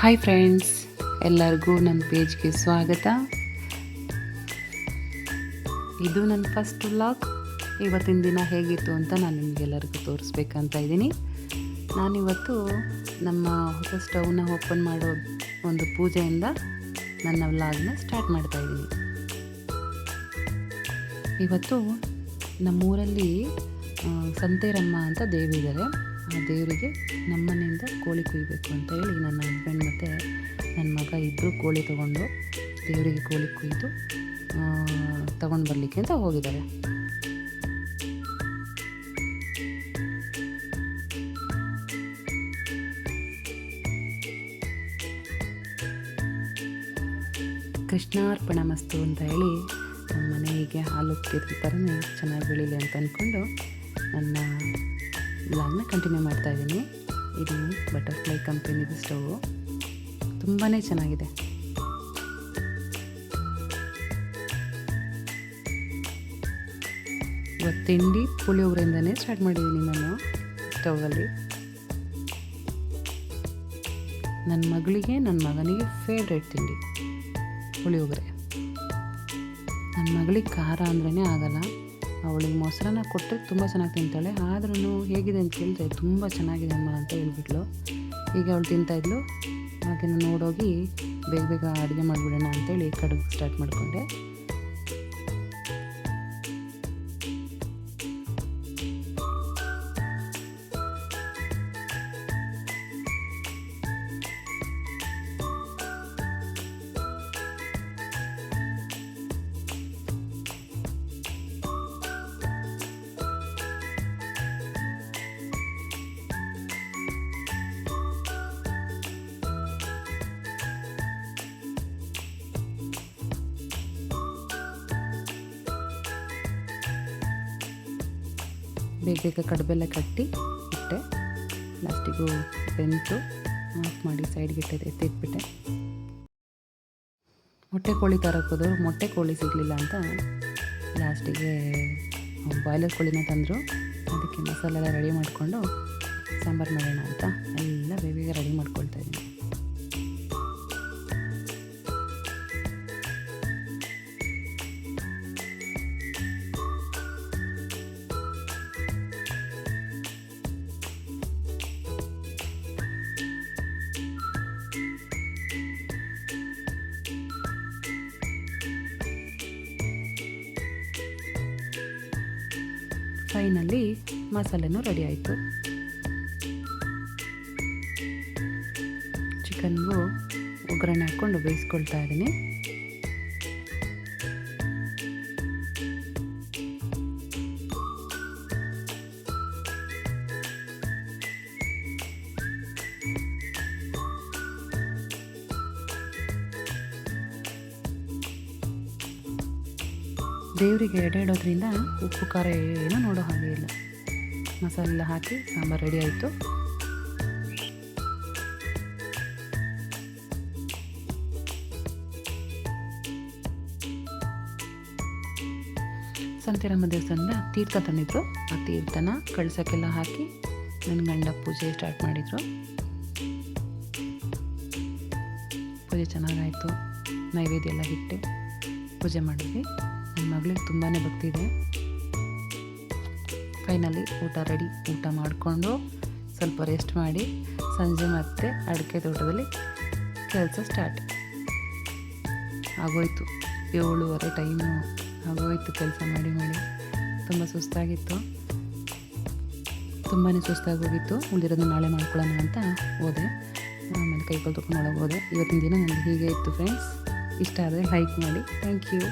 Hi friends, ಎಲ್ಲರಿಗೂ ನನ್ನ ಪೇಜ್ಗೆ ಸ್ವಾಗತ. ಇದು ನನ್ನ ಫಸ್ಟ್ ವ್ಲಾಗ್. ಇವತ್ತಿನ ದಿನ ಹೇಗಿತ್ತು ಅಂತ ನಾನು ನಿಮಗೆಲ್ಲರಿಗೂ ತೋರಿಸ್ಬೇಕಂತ ಇದ್ದೀನಿ. ನಾನಿವತ್ತು ನಮ್ಮ ಹೊಸ ಸ್ಟವ್ನ ಓಪನ್ ಮಾಡೋ ಒಂದು ಪೂಜೆಯಿಂದ ನನ್ನ ವ್ಲಾಗ್ನ ಸ್ಟಾರ್ಟ್ ಮಾಡ್ತಾಯಿದ್ದೀನಿ. ಇವತ್ತು ನಮ್ಮೂರಲ್ಲಿ ಸಂತೇರಮ್ಮ ಅಂತ ದೇವಿದ್ದಾರೆ. ಆ ದೇವರಿಗೆ ನಮ್ಮನೆಯಿಂದ ಕೋಳಿ ಕುಯ್ಬೇಕು ಅಂತ ಹೇಳಿ ನನ್ನ ಹಸ್ಬೆಂಡ್ ಮತ್ತು ನನ್ನ ಮಗ ಇಬ್ಬರು ಕೋಳಿ ತೊಗೊಂಡು ದೇವರಿಗೆ ಕೋಳಿ ಕುಯ್ದು ತಗೊಂಡು ಬರಲಿಕ್ಕೆ ಅಂತ ಹೋಗಿದ್ದಾರೆ. ಕೃಷ್ಣಾರ್ಪಣಮಸ್ತು ಅಂತ ಹೇಳಿ ನಮ್ಮ ಮನೆಗೆ ಹಾಲು ಕೀರ್ತಿ ಥರನೇ ಚೆನ್ನಾಗಿ ಬೆಳೀಲಿ ಅಂತ ಅಂದ್ಕೊಂಡು ನನ್ನ ವ್ಲಾಗ್ನ ಕಂಟಿನ್ಯೂ ಮಾಡ್ತಾಯಿದ್ದೀನಿ. ಇದು ಬಟರ್ಫ್ಲೈ ಕಂಪನಿದು ಸ್ಟವ್, ತುಂಬಾ ಚೆನ್ನಾಗಿದೆ. ಇವತ್ತು ತಿಂಡಿ ಪುಳಿಯೋಗರೆಯಿಂದನೇ ಸ್ಟಾರ್ಟ್ ಮಾಡಿದ್ದೀನಿ ನಾನು ಸ್ಟವಲ್ಲಿ. ನನ್ನ ಮಗಳಿಗೆ ನನ್ನ ಮಗನಿಗೆ ಫೇವ್ರೇಟ್ ತಿಂಡಿ ಪುಳಿಯೋಗರೆ. ನನ್ನ ಮಗಳಿಗೆ ಖಾರ ಅಂದ್ರೇ ಆಗಲ್ಲ. ಅವಳಿಗೆ ಮೊಸರನ್ನ ಕೊಟ್ಟರೆ ತುಂಬ ಚೆನ್ನಾಗಿ ತಿಂತಾಳೆ. ಆದ್ರೂ ಹೇಗಿದೆ ಅಂತ ಕೇಳಿದ್ರೆ ತುಂಬ ಚೆನ್ನಾಗಿದೆ ಅಮ್ಮ ಅಂತ ಹೇಳ್ಬಿಟ್ಲು. ಈಗ ಅವಳು ತಿಂತಾಯಿದ್ಲು. ಹಾಗೆ ನಾನು ನೋಡೋಗಿ ಬೇಗ ಬೇಗ ಅಡುಗೆ ಮಾಡಿಬಿಡೋಣ ಅಂತೇಳಿ ಕಡುಬು ಸ್ಟಾರ್ಟ್ ಮಾಡಿಕೊಂಡೆ. ಬೇಗ ಬೇಗ ಕಡುಬೆಲ್ಲ ಕಟ್ಟಿ ಇಟ್ಟೆ. ಲಾಸ್ಟಿಗೂ ಬೆಂತು ಆಫ್ ಮಾಡಿ ಸೈಡ್ಗೆ ಎತ್ತಿಟ್ಬಿಟ್ಟೆ. ಮೊಟ್ಟೆ ಕೋಳಿ ತರಕ್ಕೆ ಹೋದವರು ಮೊಟ್ಟೆ ಕೋಳಿ ಸಿಗಲಿಲ್ಲ ಅಂತ ಲಾಸ್ಟಿಗೆ ಬಾಯ್ಲರ್ ಕೋಳಿನ ತಂದರು. ಅದಕ್ಕೆ ಮಸಾಲೆ ಎಲ್ಲ ರೆಡಿ ಮಾಡಿಕೊಂಡು ಸಾಂಬಾರು ಮಾಡೋಣ ಅಂತ ಎಲ್ಲ ಬೇಗ ಬೇಗ ರೆಡಿ ಮಾಡ್ಕೊಳ್ತಾ ಇದ್ದೀನಿ. ಫೈನಲ್ಲಿ ಮಸಾಲೆನೂ ರೆಡಿ ಆಯಿತು. ಚಿಕನ್ಗೂ ಒಗ್ಗರಣೆ ಹಾಕ್ಕೊಂಡು ಬೇಯಿಸ್ಕೊಳ್ತಾ ಇದ್ದೀನಿ. ದೇವರಿಗೆ ಎಡೆ ಇಡೋದ್ರಿಂದ ಉಪ್ಪು ಖಾರ ಏನೂ ನೋಡೋ ಹಾಗೆ ಇಲ್ಲ. ಮಸಾಲೆಲ್ಲ ಹಾಕಿ ಸಾಂಬಾರು ರೆಡಿ ಆಯಿತು. ಸಂತೇರಮ್ಮ ದೇವಸ್ಥಾನದಿಂದ ತೀರ್ಥ ತಂದಿದ್ರು. ಆ ತೀರ್ಥನ ಕಳ್ಸೋಕ್ಕೆಲ್ಲ ಹಾಕಿ ನನ್ನ ಗಂಡ ಪೂಜೆ ಸ್ಟಾರ್ಟ್ ಮಾಡಿದರು. ಪೂಜೆ ಚೆನ್ನಾಗಾಯಿತು. ನೈವೇದ್ಯ ಎಲ್ಲ ಇಟ್ಟು ಪೂಜೆ ಮಾಡಿದ್ವಿ. ನನ್ನ ಮಗಳಿಗೆ ತುಂಬಾ ಭಕ್ತಿ ಇದೆ. ಫೈನಲಿ ಊಟ ರೆಡಿ. ಊಟ ಮಾಡಿಕೊಂಡು ಸ್ವಲ್ಪ ರೆಸ್ಟ್ ಮಾಡಿ ಸಂಜೆ ಮತ್ತೆ ಅಡಿಕೆ ತೋಟದಲ್ಲಿ ಕೆಲಸ ಸ್ಟಾರ್ಟ್ ಆಗೋಯ್ತು. 7:30 ಟೈಮು ಆಗೋಯ್ತು. ಕೆಲಸ ಮಾಡಿ ಮಾಡಿ ತುಂಬ ಸುಸ್ತಾಗಿತ್ತು. ತುಂಬಾ ಸುಸ್ತಾಗೋಗಿತ್ತು. ಉಳಿದಿರೋದು ನಾಳೆ ಮಾಡ್ಕೊಳ್ಳೋಣ ಅಂತ ಹೋದೆ. ಆಮೇಲೆ ಕೈ ತೊಳ್ಕೊಂಡು ಒಳಗೆ ಹೋದೆ. ಇವತ್ತಿನ ದಿನ ನನಗೆ ಹೀಗೆ ಇತ್ತು ಫ್ರೆಂಡ್ಸ್. ಇಷ್ಟ ಆದರೆ ಲೈಕ್ ಮಾಡಿ. Thank you.